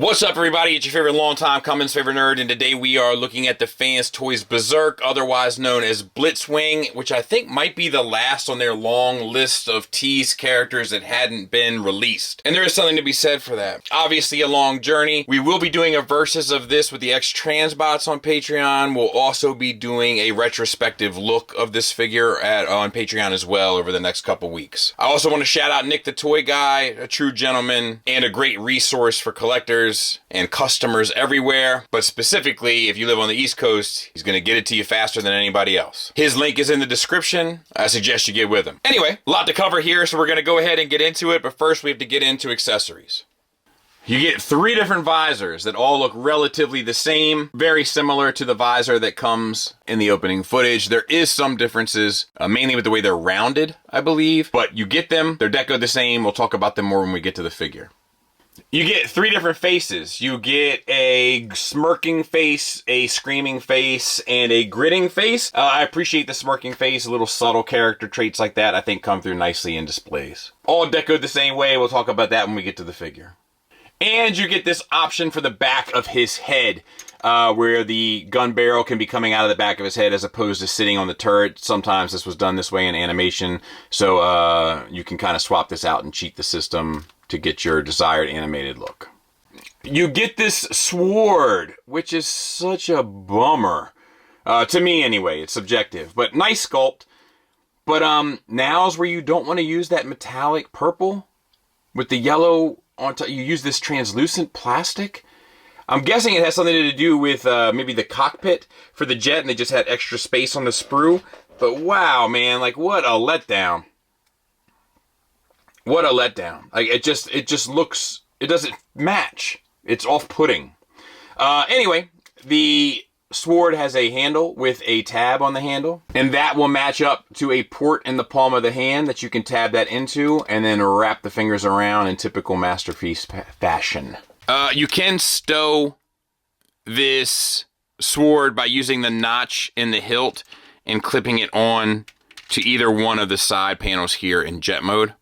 What's up, everybody? It's your favorite long-time Cummins favorite nerd, and today we are looking at the FansToys Berserk, otherwise known as Blitzwing, which I think might be the last on their long list of teased characters that hadn't been released. And there is something to be said for that. Obviously a long journey. We will be doing a versus of this with the X-Transbots on Patreon. We'll also be doing a retrospective look of this figure on Patreon as well over the next couple weeks. I also want to shout out Nick the Toy Guy, a true gentleman and a great resource for collectors and customers everywhere, but specifically if you live on the East Coast, he's going to get it to you faster than anybody else. His link is in the description. I suggest you get with him. Anyway, a lot to cover here, so we're going to go ahead and get into it, but first we have to get into accessories. You get 3 different visors that all look relatively the same, very similar to the visor that comes in the opening footage. There is some differences, mainly with the way they're rounded, I believe, but you get them. They're decoed the same. We'll talk about them more when we get to the figure. You get 3 different faces. You get a smirking face, a screaming face, and a gritting face. I appreciate the smirking face. Little subtle character traits like that I think come through nicely in displays. All decoed the same way. We'll talk about that when we get to the figure. And you get this option for the back of his head, where the gun barrel can be coming out of the back of his head as opposed to sitting on the turret. Sometimes this was done this way in animation, so you can kind of swap this out and cheat the system to get your desired animated look. You get this sword, which is such a bummer. To me anyway, it's subjective, but nice sculpt. But now's where you don't want to use that metallic purple with the yellow on top. You use this translucent plastic. I'm guessing it has something to do with maybe the cockpit for the jet and they just had extra space on the sprue. But wow, man, like what a letdown. What a letdown. Like it just looks, it doesn't match. It's off-putting. Anyway, the sword has a handle with a tab on the handle, and that will match up to a port in the palm of the hand that you can tab that into and then wrap the fingers around in typical Masterpiece fashion. You can stow this sword by using the notch in the hilt and clipping it on to either one of the side panels here in jet mode.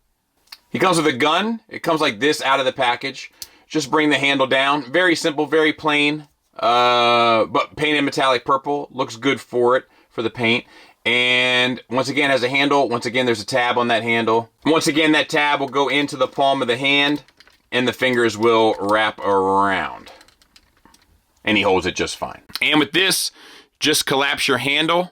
He comes with a gun. It comes like this out of the package. Just bring the handle down. Very simple, very plain, but painted metallic purple. Looks good for it, for the paint. And once again, has a handle. Once again, there's a tab on that handle. Once again, that tab will go into the palm of the hand, and the fingers will wrap around. And he holds it just fine. And with this, just collapse your handle.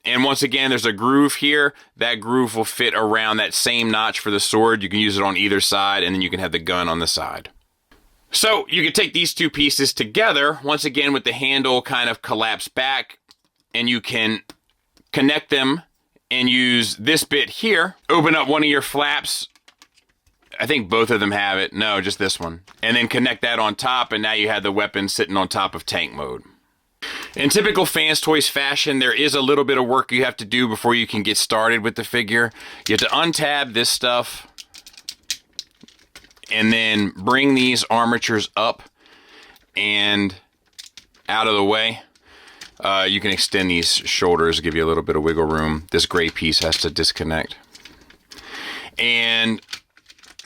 And once again, there's a groove here. That groove will fit around that same notch for the sword. You can use it on either side, and then you can have the gun on the side. So you can take these 2 pieces together, once again with the handle kind of collapsed back, and you can connect them and use this bit here. Open up one of your flaps. I think both of them have it. No, just this one. And then connect that on top, and now you have the weapon sitting on top of tank mode. In typical FansToys fashion, there is a little bit of work you have to do before you can get started with the figure. You have to untab this stuff and then bring these armatures up and out of the way. You can extend these shoulders, give you a little bit of wiggle room. This gray piece has to disconnect. And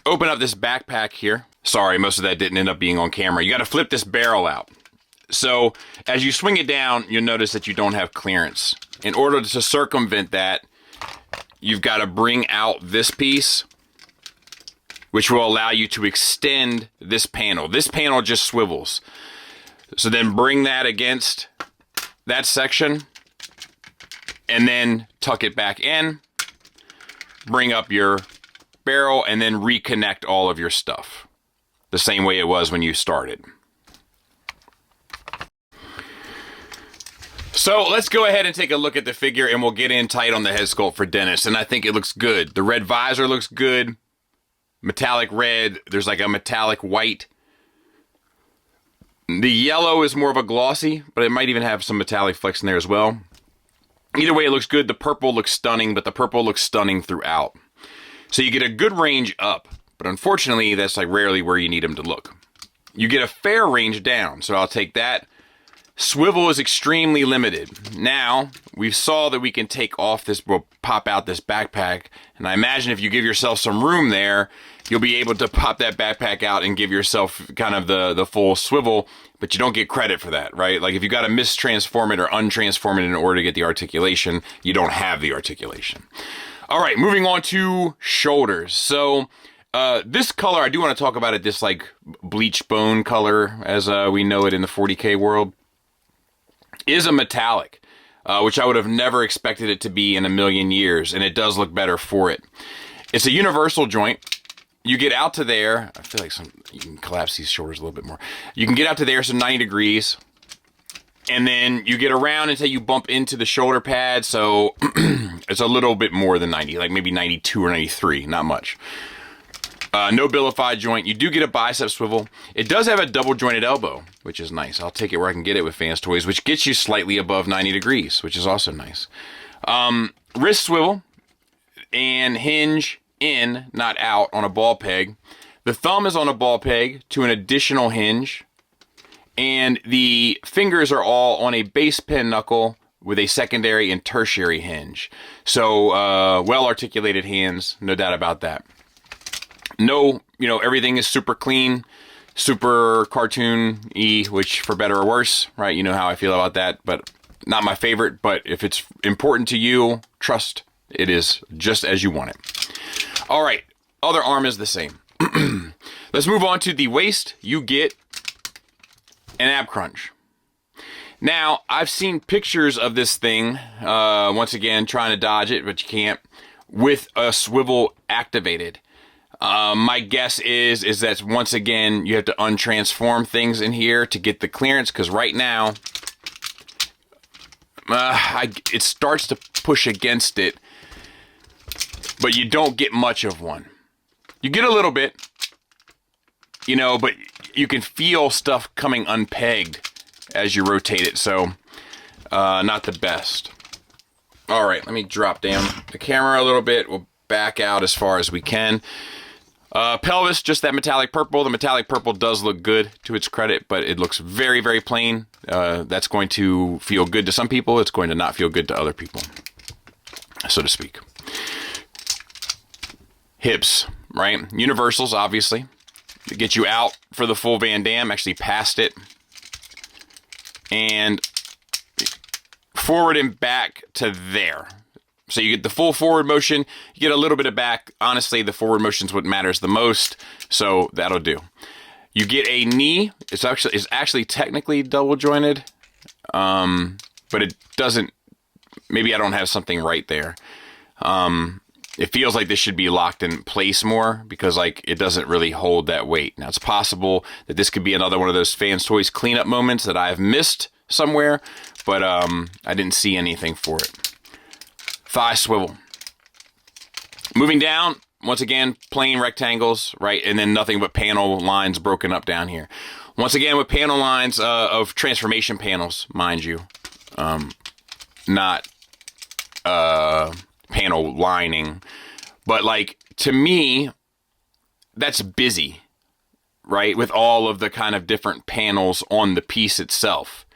open up this backpack here. Sorry, most of that didn't end up being on camera. You got to flip this barrel out. So as you swing it down, you'll notice that you don't have clearance. In order to circumvent that, you've got to bring out this piece, which will allow you to extend this panel. This panel just swivels. So then bring that against that section and then tuck it back in, bring up your barrel, and then reconnect all of your stuff the same way it was when you started. So let's go ahead and take a look at the figure, and we'll get in tight on the head sculpt for Dennis, and I think it looks good. The red visor looks good. Metallic red. There's like a metallic white. The yellow is more of a glossy, but it might even have some metallic flecks in there as well. Either way, it looks good. The purple looks stunning, but the purple looks stunning throughout. So you get a good range up, but unfortunately, that's like rarely where you need them to look. You get a fair range down, so I'll take that Swivel is extremely limited. Now, we saw that we can take off this, we'll pop out this backpack, and I imagine if you give yourself some room there, you'll be able to pop that backpack out and give yourself kind of the full swivel, but you don't get credit for that, right? Like if you got to mistransform it or untransform it in order to get the articulation, you don't have the articulation. All right, moving on to shoulders. So this color, I do want to talk about it, this like bleach bone color as we know it in the 40K world, is a metallic, which I would have never expected it to be in a million years, and it does look better for it. It's a universal joint. You get out to there, I feel like you can collapse these shoulders a little bit more. You can get out to there, so 90 degrees, and then you get around until you bump into the shoulder pad, so it's a little bit more than 90, like maybe 92 or 93, not much. No billified joint. You do get a bicep swivel. It does have a double jointed elbow, which is nice. I'll take it where I can get it with FansToys, which gets you slightly above 90 degrees, which is also nice. Wrist swivel and hinge in, not out, on a ball peg. The thumb is on a ball peg to an additional hinge, and the fingers are all on a base pin knuckle with a secondary and tertiary hinge. So, well-articulated hands, no doubt about that. No, everything is super clean, super cartoon-y, which for better or worse, right? You know how I feel about that, but not my favorite. But if it's important to you, trust it is just as you want it. All right, other arm is the same. Let's move on to the waist. You get an ab crunch. Now, I've seen pictures of this thing, once again, trying to dodge it, but you can't, with a swivel activated. My guess is that once again, you have to untransform things in here to get the clearance, because right now, it starts to push against it, but you don't get much of one. You get a little bit, but you can feel stuff coming unpegged as you rotate it, so not the best. All right, let me drop down the camera a little bit. We'll back out as far as we can. Pelvis, just that metallic purple. The metallic purple does look good to its credit, but it looks very, very plain. That's going to feel good to some people. It's going to not feel good to other people, so to speak. Hips, right? Universals, obviously. To get you out for the full Van Damme, actually past it. And forward and back to there. So you get the full forward motion, you get a little bit of back. Honestly, the forward motion is what matters the most, so that'll do. You get a knee. It's actually technically double jointed, but it doesn't. Maybe I don't have something right there. It feels like this should be locked in place more because it doesn't really hold that weight. Now it's possible that this could be another one of those FansToys cleanup moments that I've missed somewhere, but I didn't see anything for it. Thigh swivel. Moving down, once again, plain rectangles, right? And then nothing but panel lines broken up down here. Once again, with panel lines of transformation panels, mind you. Not panel lining. But, to me, that's busy, right? With all of the kind of different panels on the piece itself.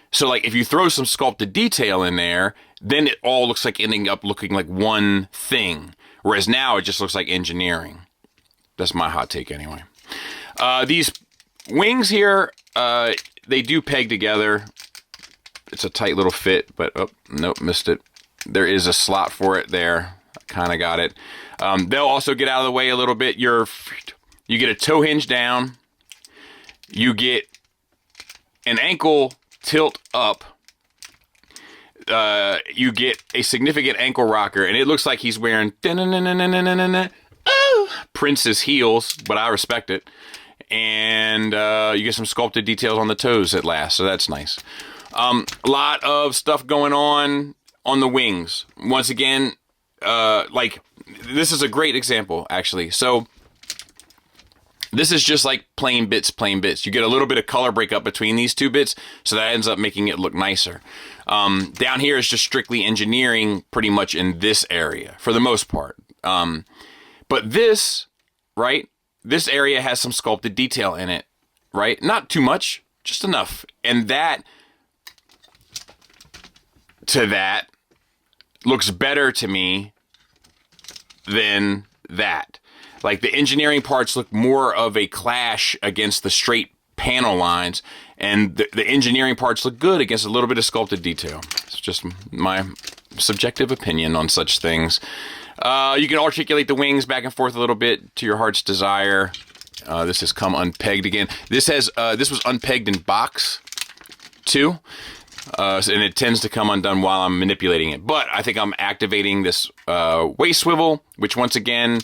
So, if you throw some sculpted detail in there, then it all looks like ending up looking like one thing. Whereas now it just looks like engineering. That's my hot take anyway. These wings here, they do peg together. It's a tight little fit, but, oh, nope, missed it. There is a slot for it there. I kind of got it. They'll also get out of the way a little bit. You get a toe hinge down. You get an ankle tilt up. You get a significant ankle rocker, and it looks like he's wearing Prince's heels, but I respect it. And you get some sculpted details on the toes at last, so that's nice. A lot of stuff going on the wings. Once again, this is a great example, actually. So this is just like plain bits. You get a little bit of color breakup between these two bits, so that ends up making it look nicer. Down here is just strictly engineering pretty much in this area, for the most part. But this, right, this area has some sculpted detail in it, right? Not too much, just enough. And that to that looks better to me than that. Like, the engineering parts look more of a clash against the straight panel lines, and the engineering parts look good against a little bit of sculpted detail. It's just my subjective opinion on such things. You can articulate the wings back and forth a little bit to your heart's desire. This has come unpegged again. This was unpegged in box too, and it tends to come undone while I'm manipulating it. But I think I'm activating this waist swivel, which once again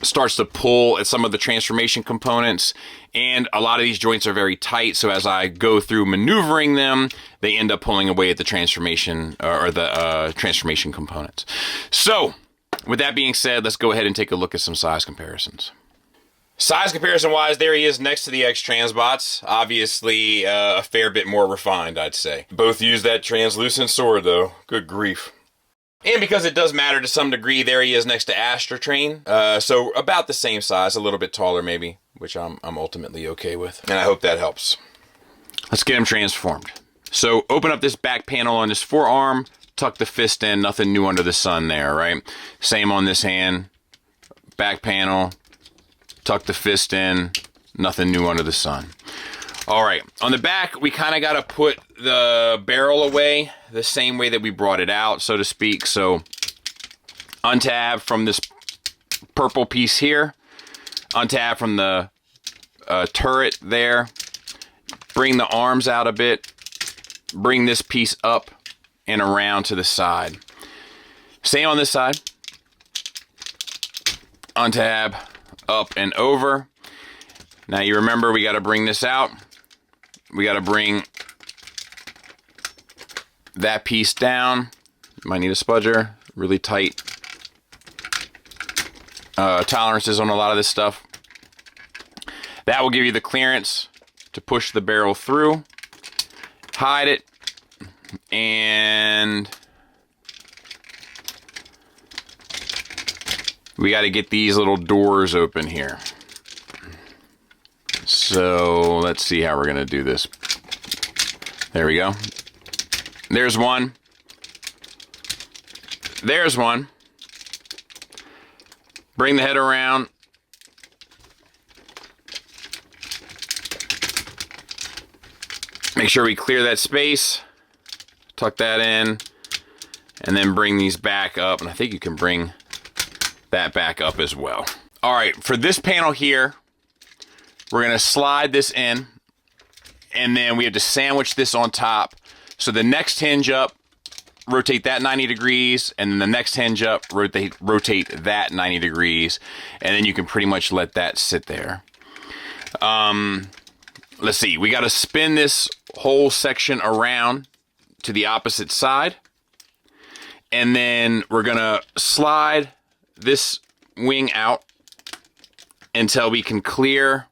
starts to pull at some of the transformation components, and a lot of these joints are very tight, so as I go through maneuvering them, they end up pulling away at the transformation or the transformation components. So with that being said, let's go ahead and take a look at some size comparisons. Size comparison wise, there he is next to the X Transbots. Obviously a fair bit more refined, I'd say. Both use that translucent sword though. Good grief. And because it does matter to some degree, there he is next to Astra Train. So about the same size, a little bit taller maybe, which I'm ultimately okay with. And I hope that helps. Let's get him transformed. So open up this back panel on this forearm, tuck the fist in, nothing new under the sun there, right? Same on this hand, back panel, tuck the fist in, nothing new under the sun. All right, on the back, we kind of got to put the barrel away the same way that we brought it out, so to speak. So untab from this purple piece here, untab from the turret there, bring the arms out a bit, bring this piece up and around to the side. Same on this side. Untab, up and over. Now you remember we got to bring this out. We got to bring that piece down. Might need a spudger. Really tight tolerances on a lot of this stuff. That will give you the clearance to push the barrel through. Hide it. And we got to get these little doors open here. So let's see how we're going to do this. There we go. There's one. There's one. Bring the head around. Make sure we clear that space. Tuck that in. And then bring these back up. And I think you can bring that back up as well. All right, for this panel here, we're going to slide this in, and then we have to sandwich this on top. So the next hinge up, rotate that 90 degrees, and then the next hinge up, rotate that 90 degrees, and then you can pretty much let that sit there. Let's see, we got to spin this whole section around to the opposite side, and then we're going to slide this wing out until we can clear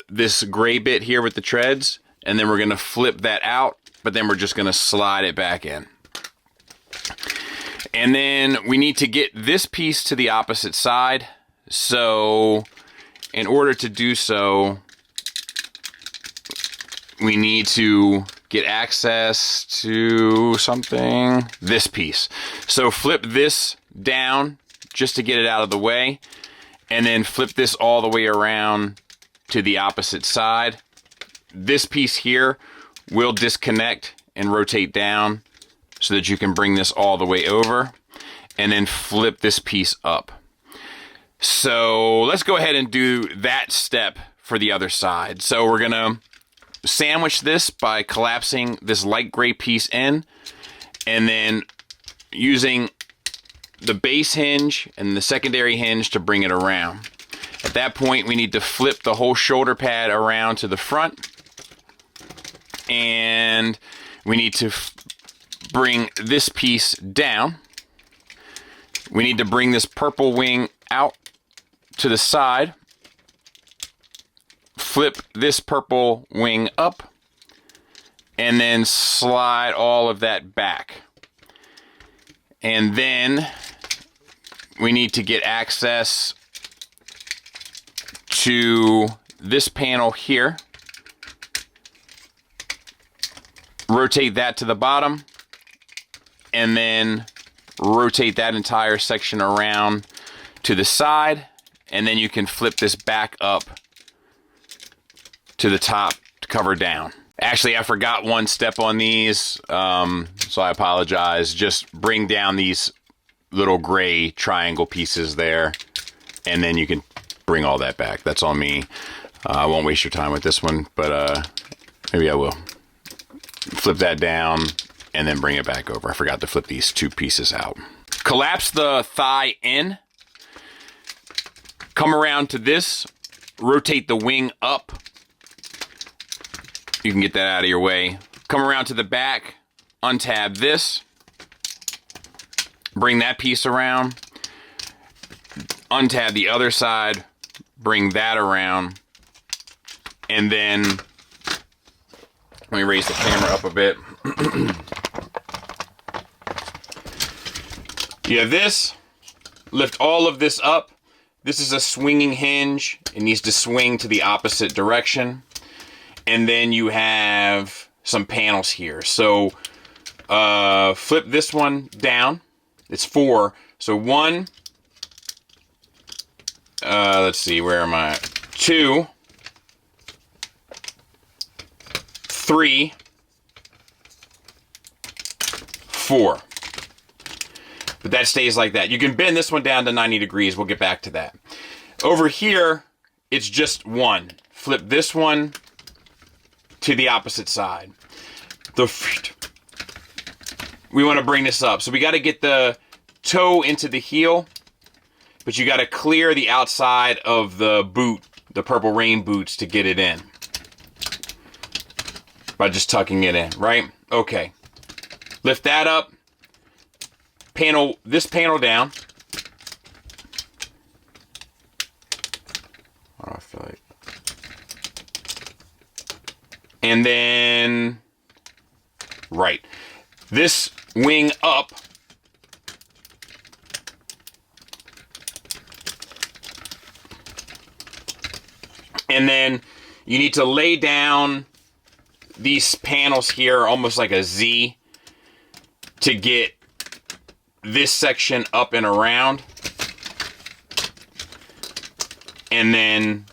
this gray bit here with the treads, and then we're going to flip that out, but then we're just going to slide it back in. And then we need to get this piece to the opposite side. So in order to do so, we need to get access to something, this piece. So flip this down just to get it out of the way, and then flip this all the way around to the opposite side. This piece here will disconnect and rotate down so that you can bring this all the way over, and then flip this piece up. So let's go ahead and do that step for the other side. So we're gonna sandwich this by collapsing this light gray piece in, and then using the base hinge and the secondary hinge to bring it around. At that point, we need to flip the whole shoulder pad around to the front, and we need to bring this piece down. We need to bring this purple wing out to the side, flip this purple wing up, and then slide all of that back. And then we need to get access to this panel here, rotate that to the bottom, and then rotate that entire section around to the side, and then you can flip this back up to the top to cover down. Actually, I forgot one step on these, so I apologize. Just bring down these little gray triangle pieces there, and then you can bring all that back. That's on me. I won't waste your time with this one, but maybe I will. Flip that down and then bring it back over. I forgot to flip these two pieces out. Collapse the thigh in. Come around to this. Rotate the wing up. You can get that out of your way. Come around to the back. Untab this. Bring that piece around. Untab the other side. Bring that around. And then, let me raise the camera up a bit. You have this. Lift all of this up. This is a swinging hinge. It needs to swing to the opposite direction. And then you have some panels here. So flip this one down. It's 4. So 1. Let's see, where am I? 2. 3. 4. But that stays like that. You can bend this one down to 90 degrees. We'll get back to that. Over here, it's just 1. Flip this one to the opposite side. We want to bring this up. So we got to get the toe into the heel, but you got to clear the outside of the boot, the Purple Rain boots, to get it in. By just tucking it in, right? Okay. Lift that up. Panel this panel down. Oh, I feel like. And then, right. This wing up. And then you need to lay down these panels here almost like a Z to get this section up and around. And then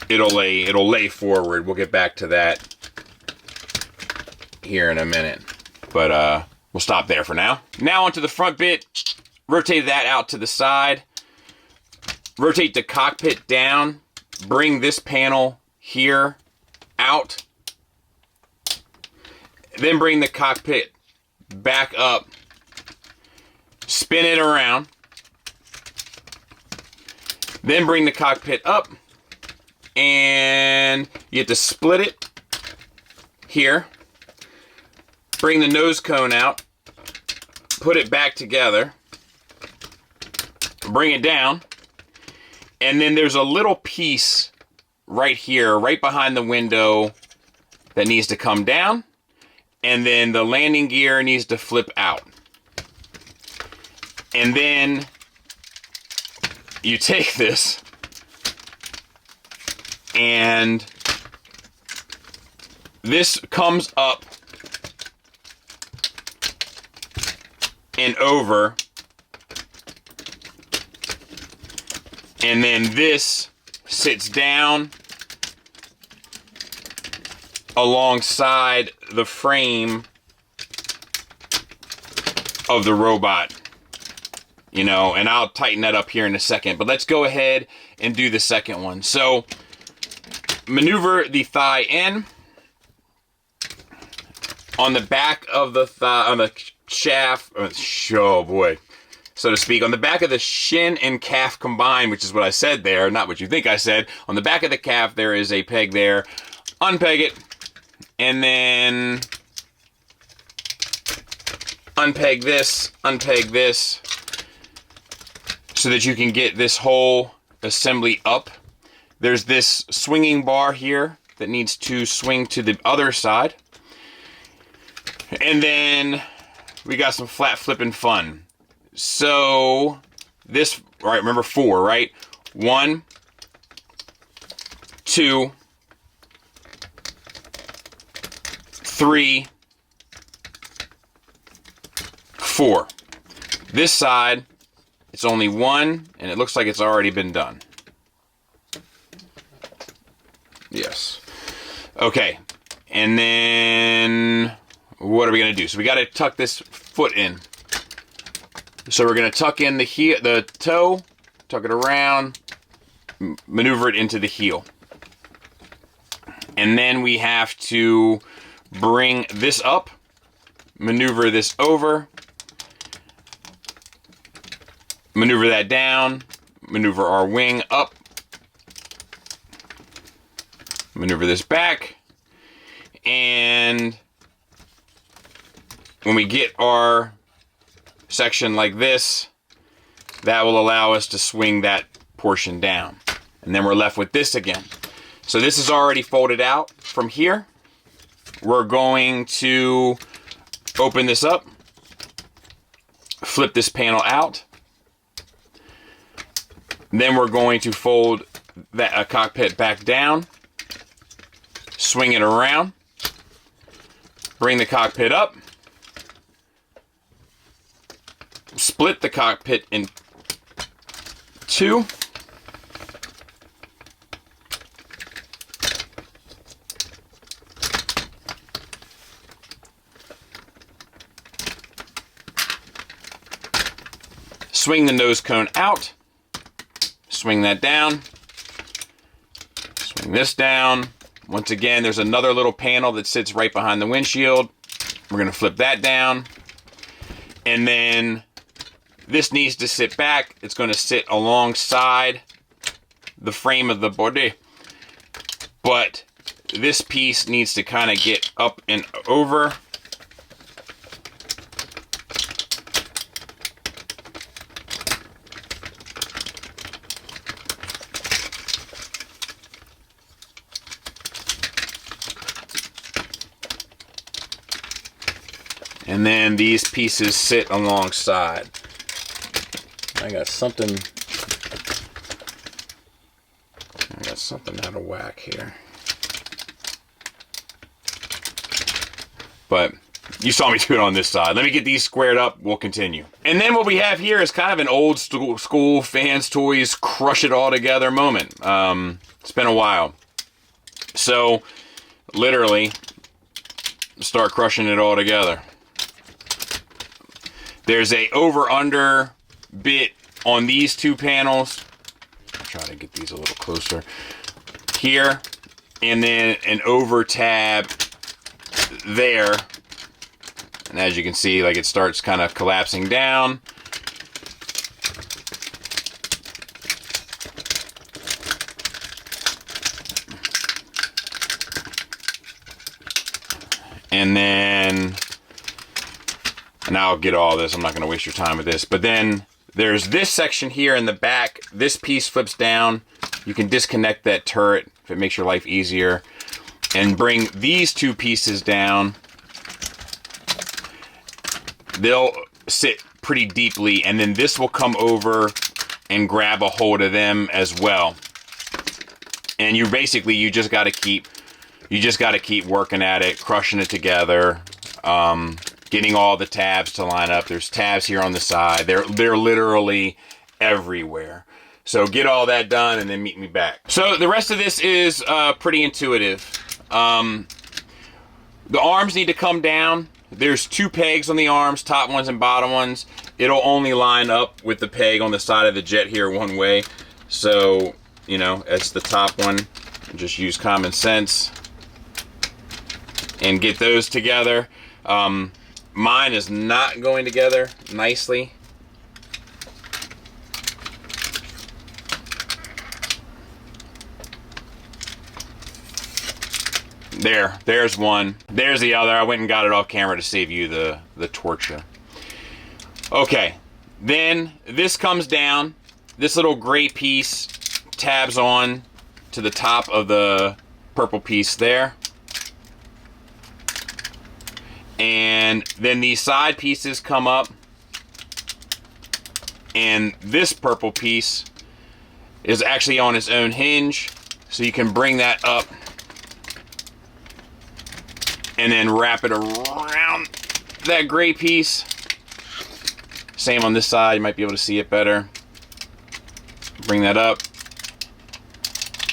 it'll lay forward. We'll get back to that here in a minute. But we'll stop there for now. Now onto the front bit. Rotate that out to the side. Rotate the cockpit down. Bring this panel here out. Then bring the cockpit back up. Spin it around. Then bring the cockpit up. And you have to split it here. Bring the nose cone out. Put it back together. Bring it down. And then there's a little piece right here, right behind the window, that needs to come down. And then the landing gear needs to flip out. And then you take this and this comes up and over. And then this sits down alongside the frame of the robot, you know, and I'll tighten that up here in a second. But let's go ahead and do the second one. So maneuver the thigh in. On the back of the thigh, on the shaft, oh boy, so to speak, on the back of the shin and calf combined, which is what I said there, not what you think I said. On the back of the calf, there is a peg there. Unpeg it, and then unpeg this, so that you can get this whole assembly up. There's this swinging bar here that needs to swing to the other side. And then we got some flat flipping fun. So this, right, remember 4, right? 1, 2, 3, 4. This side, it's only 1, and it looks like it's already been done. Yes. Okay. And then what are we going to do? So we got to tuck this foot in. So we're going to tuck in the toe, tuck it around, maneuver it into the heel. And then we have to bring this up, maneuver this over, maneuver that down, maneuver our wing up, maneuver this back, and when we get our section like this, that will allow us to swing that portion down. And then we're left with this again. So this is already folded out from here. We're going to open this up, flip this panel out. Then we're going to fold that cockpit back down, swing it around, bring the cockpit up, split the cockpit in 2. Swing the nose cone out, swing that down, swing this down. Once again, there's another little panel that sits right behind the windshield. We're going to flip that down. And then this needs to sit back. It's going to sit alongside the frame of the body. But this piece needs to kind of get up and over. And then these pieces sit alongside. I got something out of whack here. But you saw me do it on this side. Let me get these squared up. We'll continue. And then what we have here is kind of an old school FansToys crush it all together moment. It's been a while. So literally start crushing it all together. There's a over-under bit on these two panels. I'll try to get these a little closer. Here, and then an over tab there. And as you can see, like it starts kind of collapsing down. And then, and I'll get all this, I'm not going to waste your time with this, but then there's this section here in the back. This piece flips down. You can disconnect that turret if it makes your life easier, and bring these two pieces down. They'll sit pretty deeply, and then this will come over and grab a hold of them as well. And you just got to keep working at it, crushing it together, getting all the tabs to line up. There's tabs here on the side. They're literally everywhere. So get all that done and then meet me back. So the rest of this is pretty intuitive. The arms need to come down. There's 2 pegs on the arms, top ones and bottom ones. It'll only line up with the peg on the side of the jet here one way. So, you know, it's the top one. Just use common sense and get those together. Mine is not going together nicely. There's one. There's the other. I went and got it off camera to save you the torture. Okay, then this comes down. This little gray piece tabs on to the top of the purple piece there. And then these side pieces come up. And this purple piece is actually on its own hinge. So you can bring that up and then wrap it around that gray piece. Same on this side, you might be able to see it better. Bring that up,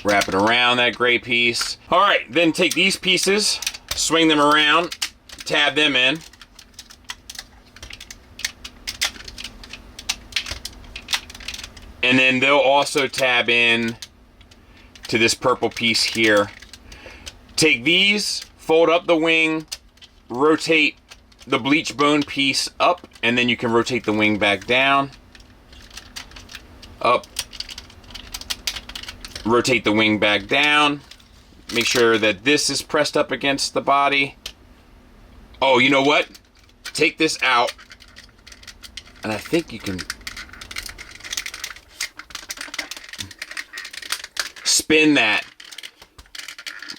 wrap it around that gray piece. All right, then take these pieces, swing them around, tab them in. And then they'll also tab in to this purple piece here. Take these, fold up the wing, rotate the bleach bone piece up, and then you can rotate the wing back down, up, rotate the wing back down. Make sure that this is pressed up against the body. Oh, you know what? Take this out, and I think you can spin that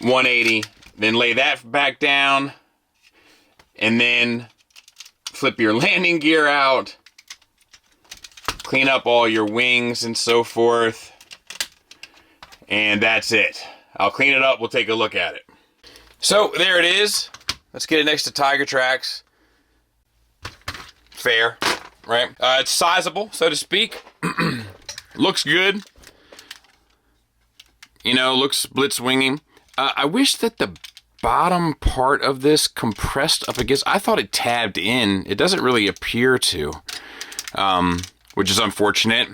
180, then lay that back down, and then flip your landing gear out, clean up all your wings and so forth, and that's it. I'll clean it up, we'll take a look at it. So there it is. Let's get it next to Tiger Tracks. Fair, right? It's sizable, so to speak. Looks good. You know, looks blitzwinging. I wish that the bottom part of this compressed up against, I thought it tabbed in. It doesn't really appear to, which is unfortunate.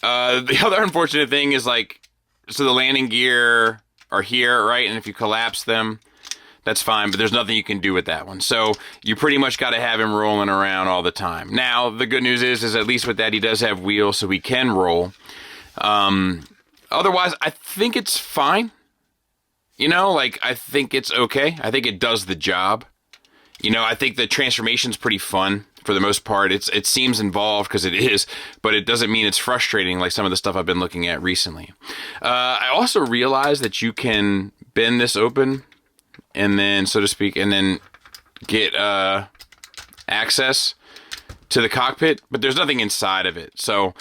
The other unfortunate thing is like, so the landing gear are here, right? And if you collapse them, that's fine, but there's nothing you can do with that one. So you pretty much got to have him rolling around all the time. Now, the good news is at least with that, he does have wheels, so he can roll. Otherwise, I think it's fine. You know, like, I think it's okay. I think it does the job. You know, I think the transformation's pretty fun for the most part. It seems involved because it is, but it doesn't mean it's frustrating like some of the stuff I've been looking at recently. I also realized that you can bend this open and then, so to speak, and then get access to the cockpit, but there's nothing inside of it. So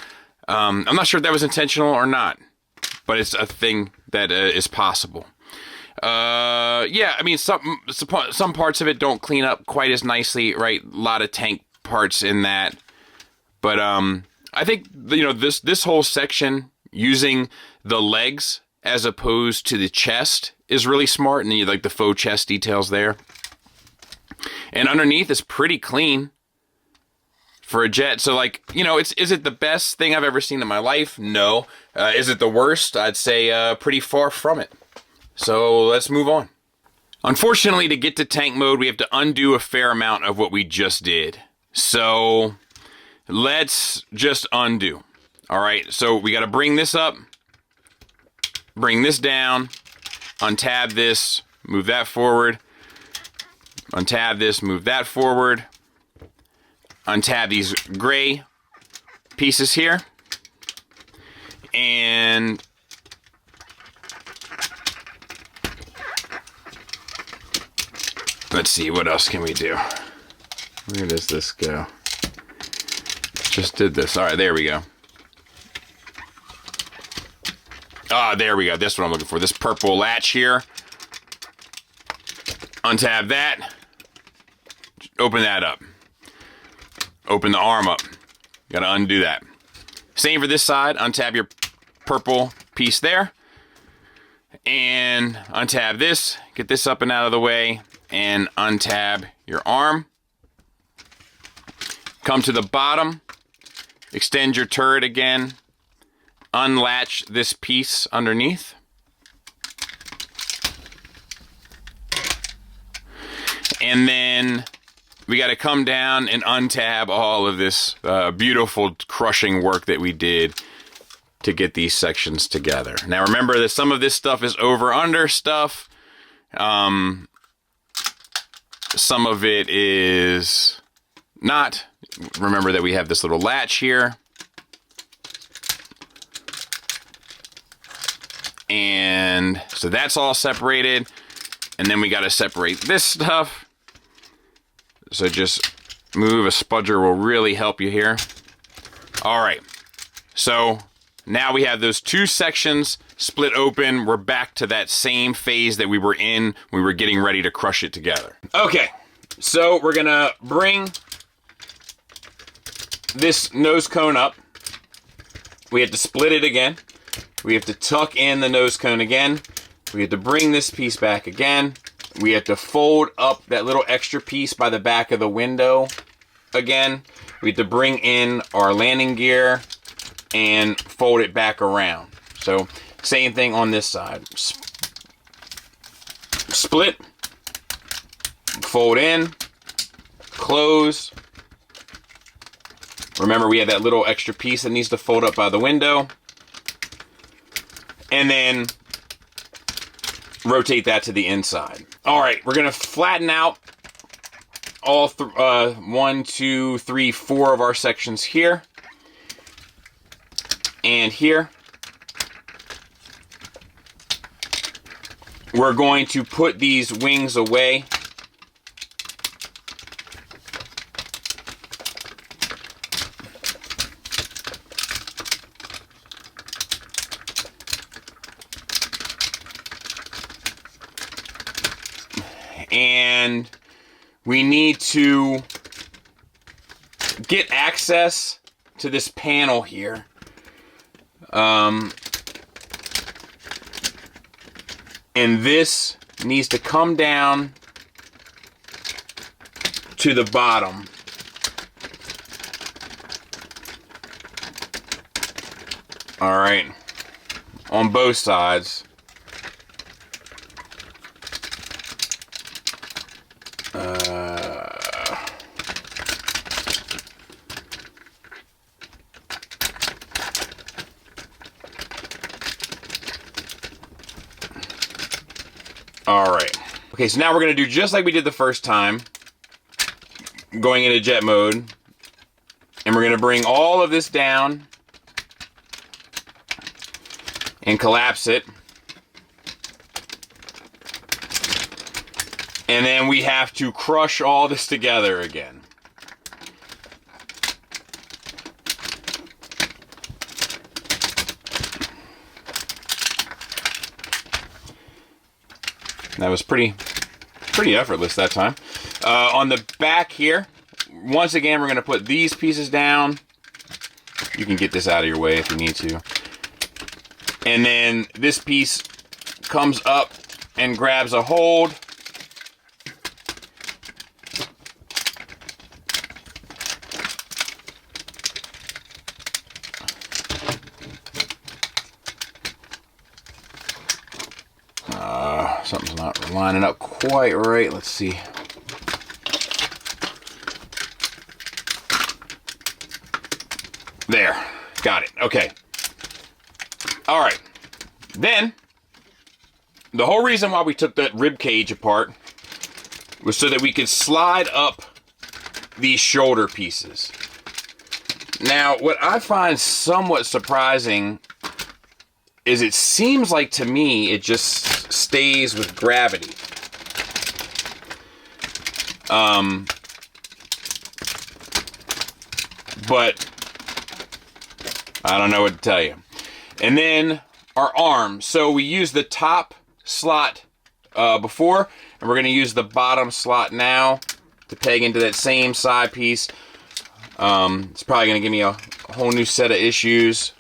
I'm not sure if that was intentional or not, but it's a thing that is possible. Yeah, I mean, some parts of it don't clean up quite as nicely, right? A lot of tank parts in that. But I think, you know, this whole section using the legs as opposed to the chest is really smart, and you like the faux chest details there. And underneath is pretty clean for a jet. So, like, you know, is it the best thing I've ever seen in my life? No. Is it the worst? I'd say pretty far from it. So let's move on. Unfortunately, to get to tank mode, we have to undo a fair amount of what we just did. So let's just undo. All right, so we got to bring this up, bring this down, untab this, move that forward, untab this, move that forward, untab these gray pieces here, and let's see, what else can we do? Where does this go? Just did this. All right, there we go. Ah, there we go. That's what I'm looking for. This purple latch here. Untab that. Open that up. Open the arm up. Gotta undo that. Same for this side. Untab your purple piece there. And untab this. Get this up and out of the way. And untab your arm. Come to the bottom. Extend your turret again. Unlatch this piece underneath. And then we got to come down and untab all of this beautiful crushing work that we did to get these sections together. Now remember that some of this stuff is over-under stuff. Some of it is not. Remember that we have this little latch here. And so that's all separated. And then we got to separate this stuff. So just move a spudger will really help you here. All right. So Now we have those two sections split open. We're back to that same phase that we were in. We were getting ready to crush it together. Okay, so we're gonna bring this nose cone up. We have to split it again. We have to tuck in the nose cone again. We have to bring this piece back again. We have to fold up that little extra piece by the back of the window again. We have to bring in our landing gear and fold it back around. So same thing on this side. Split, fold in, close. Remember, we have that little extra piece that needs to fold up by the window. And then rotate that to the inside. All right, we're gonna flatten out all 1, 2, 3, 4 of our sections here. And here. We're going to put these wings away. And we need to get access to this panel here. And this needs to come down to the bottom. All right, on both sides. Alright. Okay, so now we're going to do just like we did the first time. Going into jet mode. And we're going to bring all of this down. And collapse it. And then we have to crush all this together again. That was pretty effortless that time. On the back here, once again, we're going to put these pieces down. You can get this out of your way if you need to. And then this piece comes up and grabs a hold. Something's not lining up quite right. Let's see. There. Got it. Okay. All right. Then, the whole reason why we took that rib cage apart was so that we could slide up these shoulder pieces. Now, what I find somewhat surprising is it seems like to me it just stays with gravity. But I don't know what to tell you. And then our arms. So we used the top slot before, and we're going to use the bottom slot now to peg into that same side piece. It's probably going to give me a whole new set of issues.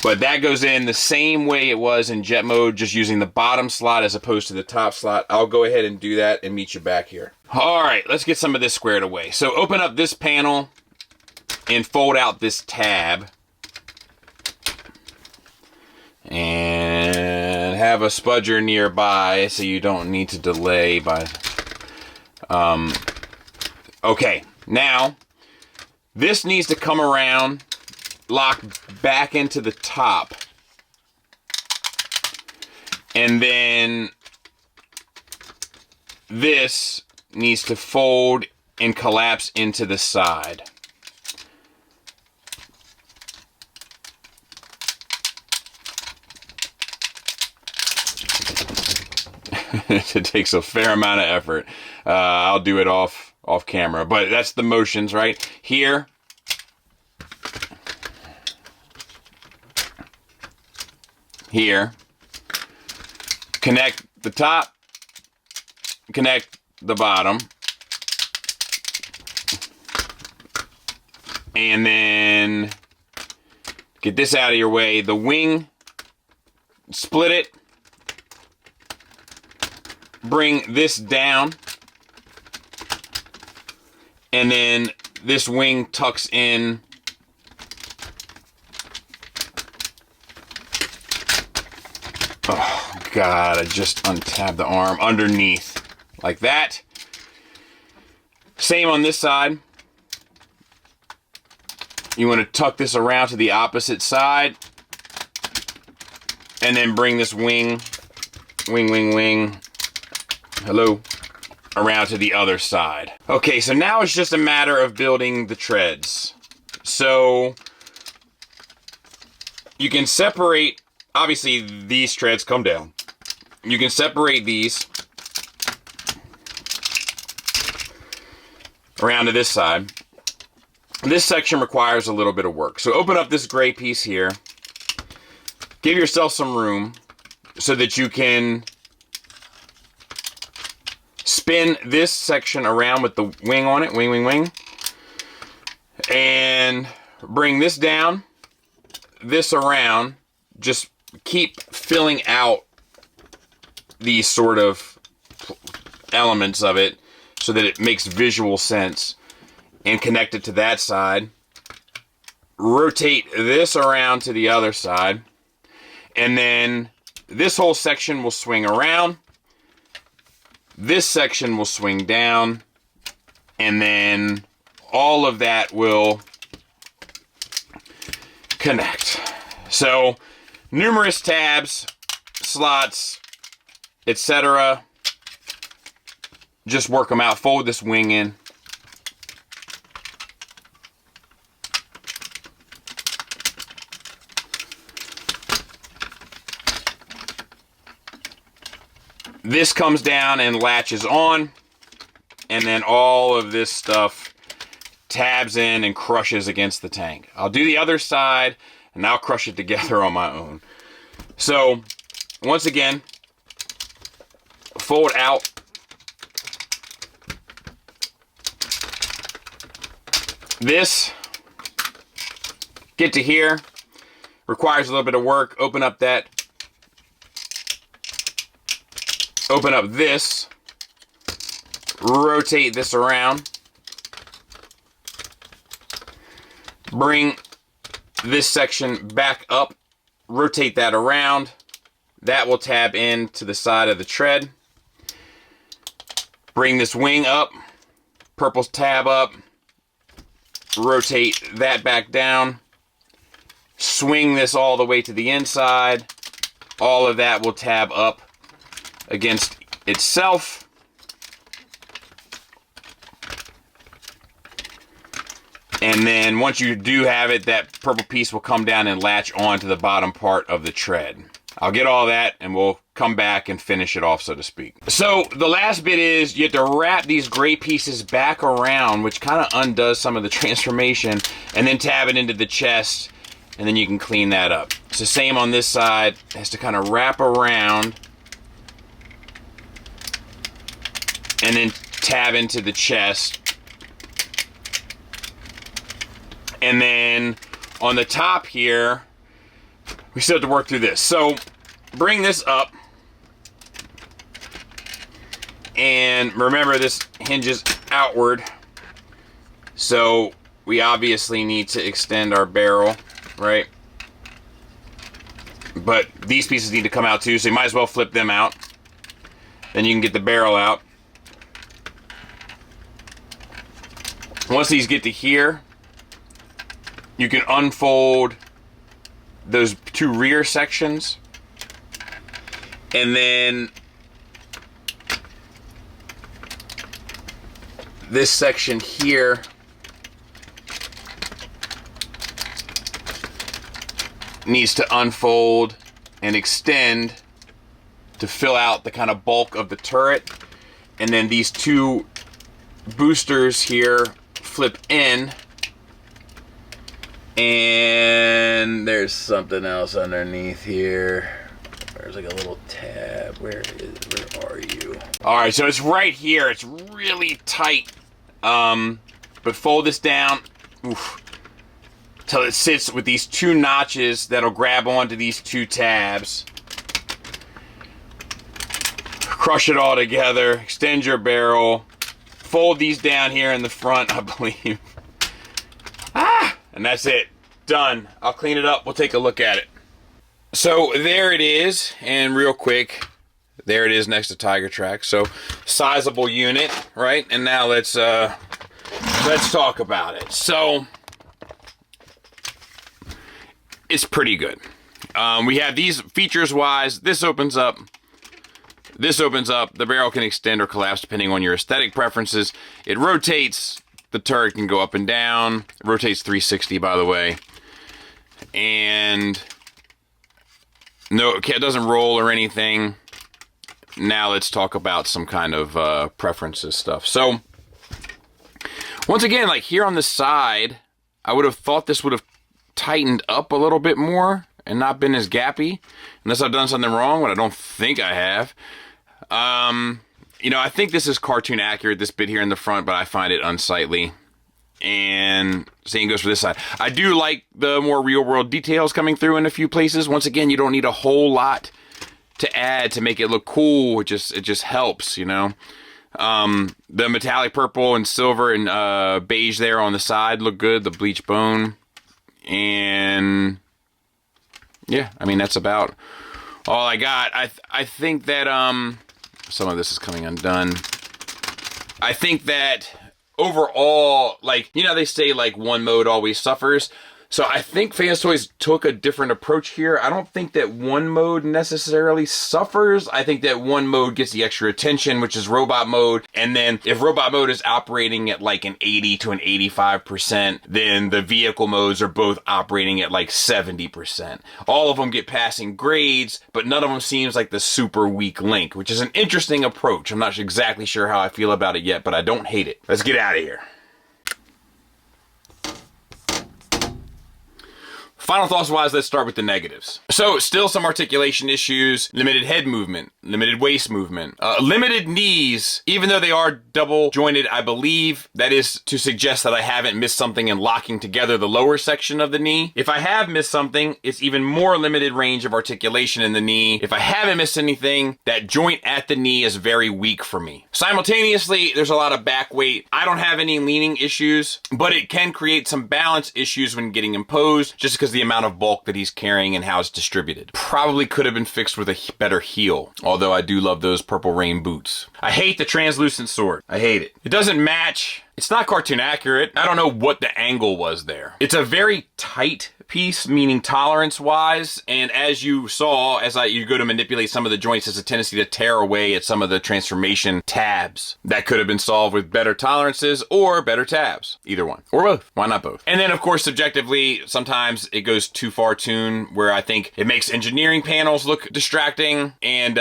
But that goes in the same way it was in jet mode, just using the bottom slot as opposed to the top slot. I'll go ahead and do that and meet you back here. All right, let's get some of this squared away. So open up this panel and fold out this tab. And have a spudger nearby so you don't need to delay by... Okay, now this needs to come around, lock back into the top, and then this needs to fold and collapse into the side. It takes a fair amount of effort. I'll do it off camera, but that's the motions right here. here, connect the top, connect the bottom, and then get this out of your way. The wing, split it, bring this down, and then this wing tucks in oh god, I just untabbed the arm underneath like that. Same on this side. You want to tuck this around to the opposite side and then bring this wing, hello, around to the other side. Okay, so now it's just a matter of building the treads. So you can separate, obviously these treads come down. You can separate these around to this side. This section requires a little bit of work. So open up this gray piece here. Give yourself some room so that you can spin this section around with the wing on it, wing, and bring this down, this around. Just keep filling out these sort of elements of it so that it makes visual sense, and connect it to that side. Rotate this around to the other side, and then this whole section will swing around. This section will swing down, and then all of that will connect. So, numerous tabs, slots, etc. Just work them out. Fold this wing in. This comes down and latches on, and then all of this stuff tabs in and crushes against the tank. I'll do the other side, and I'll crush it together on my own. So, once again, fold out. This, get to here, requires a little bit of work. Open up that. Open up this, rotate this around, bring this section back up, rotate that around. That will tab in to the side of the tread. Bring this wing up, purple tab up, rotate that back down, swing this all the way to the inside. All of that will tab up against itself. And then once you do have it, that purple piece will come down and latch onto the bottom part of the tread. I'll get all that and we'll come back and finish it off, so to speak. So the last bit is you have to wrap these gray pieces back around, which kind of undoes some of the transformation, and then tab it into the chest, and then you can clean that up. It's the same on this side. It has to kind of wrap around and then tab into the chest. And then on the top here, we still have to work through this. So bring this up. And remember, this hinges outward. So we obviously need to extend our barrel, right? But these pieces need to come out too, so you might as well flip them out. Then you can get the barrel out. Once these get to here, you can unfold those two rear sections, and then this section here needs to unfold and extend to fill out the kind of bulk of the turret. And then these two boosters here flip in, and there's something else underneath here. There's like a little tab. Where are you? All right, so it's right here. It's really tight. But fold this down, till it sits with these two notches that'll grab onto these two tabs. Crush it all together, extend your barrel, fold these down here in the front, I believe. And that's it. Done. I'll clean it up. We'll take a look at it. So there it is, and real quick, there it is next to Tiger Track. So sizable unit, right? And now let's talk about it. So it's pretty good. We have these features wise. This opens up. This opens up. The barrel can extend or collapse depending on your aesthetic preferences. It rotates. The turret can go up and down. It rotates 360, by the way. And no, it doesn't roll or anything. Now let's talk about some kind of preferences stuff. So once again, like here on the side, I would have thought this would have tightened up a little bit more and not been as gappy, unless I've done something wrong, but I don't think I have. You know, I think this is cartoon accurate, this bit here in the front, but I find it unsightly. And same goes for this side. I do like the more real world details coming through in a few places. Once again, you don't need a whole lot to add to make it look cool. It just helps, you know. The metallic purple and silver and beige there on the side look good. The bleach bone. And yeah, I mean, that's about all I got. I think that some of this is coming undone. I think that overall, like, you know, they say like one mode always suffers. So I think FansToys took a different approach here. I don't think that one mode necessarily suffers. I think that one mode gets the extra attention, which is robot mode. And then if robot mode is operating at like an 80 to an 85%, then the vehicle modes are both operating at like 70%. All of them get passing grades, but none of them seems like the super weak link, which is an interesting approach. I'm not exactly sure how I feel about it yet, but I don't hate it. Let's get out of here. Final thoughts wise, let's start with the negatives. So still some articulation issues, limited head movement, limited waist movement, limited knees, even though they are double jointed, I believe that is to suggest that I haven't missed something in locking together the lower section of the knee. If I have missed something, it's even more limited range of articulation in the knee. If I haven't missed anything, that joint at the knee is very weak for me. Simultaneously, there's a lot of back weight. I don't have any leaning issues, but it can create some balance issues when getting imposed, just because the amount of bulk that he's carrying and how it's distributed. Probably could have been fixed with a better heel, although I do love those Purple Rain boots. I hate the translucent sword. I hate it. It doesn't match. It's not cartoon accurate. I don't know what the angle was there. It's a very tight piece, meaning tolerance wise, and as you saw, as you go to manipulate some of the joints, there's a tendency to tear away at some of the transformation tabs. That could have been solved with better tolerances or better tabs. Either one. Or both. Why not both? And then of course, subjectively, sometimes it goes too far tuned where I think it makes engineering panels look distracting and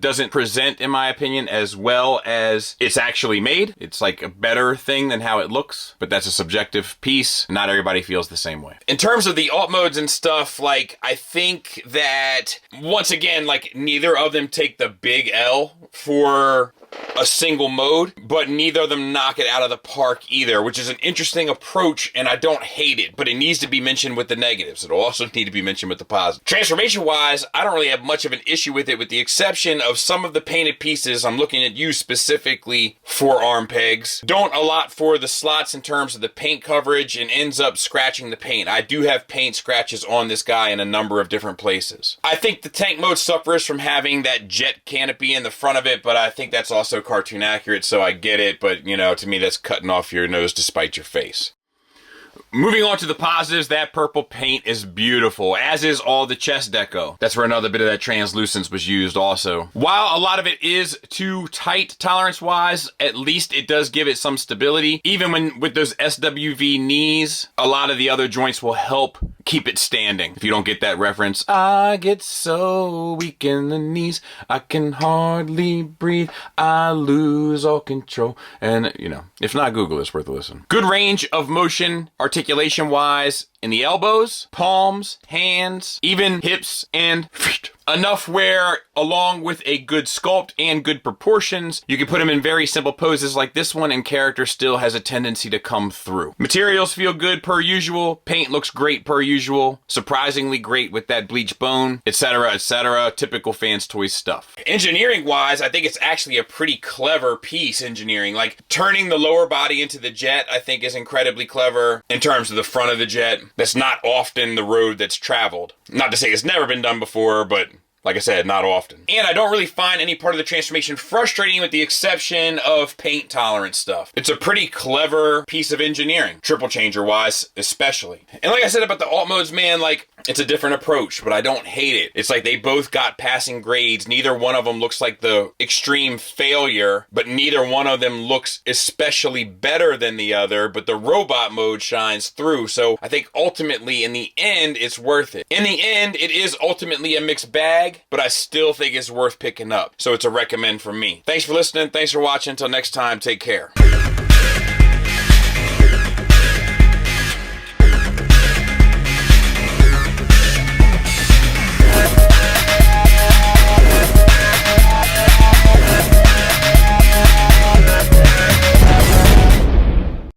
doesn't present, in my opinion, as well as it's actually made. It's like a better thing than how it looks, but that's a subjective piece. Not everybody feels the same way. In terms of the alt modes and stuff, like, I think that once again, like, neither of them take the big L for a single mode, but neither of them knock it out of the park either, which is an interesting approach, and I don't hate it, but it needs to be mentioned with the negatives. It'll also need to be mentioned with the positives. Transformation-wise, I don't really have much of an issue with it, with the exception of some of the painted pieces. I'm looking at you specifically for arm pegs. Don't allot for the slots in terms of the paint coverage and ends up scratching the paint. I do have paint scratches on this guy in a number of different places. I think the tank mode suffers from having that jet canopy in the front of it, but I think that's also cartoon accurate, so I get it, but, you know, to me that's cutting off your nose to spite your face. Moving on to the positives, that purple paint is beautiful, as is all the chest deco. That's where another bit of that translucence was used also. While a lot of it is too tight tolerance-wise, at least it does give it some stability. Even when with those SWV knees, a lot of the other joints will help keep it standing. If you don't get that reference, I get so weak in the knees, I can hardly breathe, I lose all control. And, you know, if not, Google, it's worth a listen. Good range of motion, articulation-wise, in the elbows, palms, hands, even hips, and enough where, along with a good sculpt and good proportions, you can put him in very simple poses like this one, and character still has a tendency to come through. Materials feel good per usual, paint looks great per usual, surprisingly great with that bleach bone, etc., etc., typical FansToys stuff. Engineering wise, I think it's actually a pretty clever piece, engineering. Like, turning the lower body into the jet, I think is incredibly clever in terms of the front of the jet. That's not often the road that's traveled. Not to say it's never been done before, but like I said, not often. And I don't really find any part of the transformation frustrating with the exception of paint tolerance stuff. It's a pretty clever piece of engineering, triple changer wise especially. And like I said about the alt modes, man, like, it's a different approach, but I don't hate it. It's like they both got passing grades. Neither one of them looks like the extreme failure, but neither one of them looks especially better than the other, but the robot mode shines through. So I think ultimately in the end, it's worth it. In the end, it is ultimately a mixed bag, but I still think it's worth picking up. So it's a recommend from me. Thanks for listening. Thanks for watching. Until next time, take care.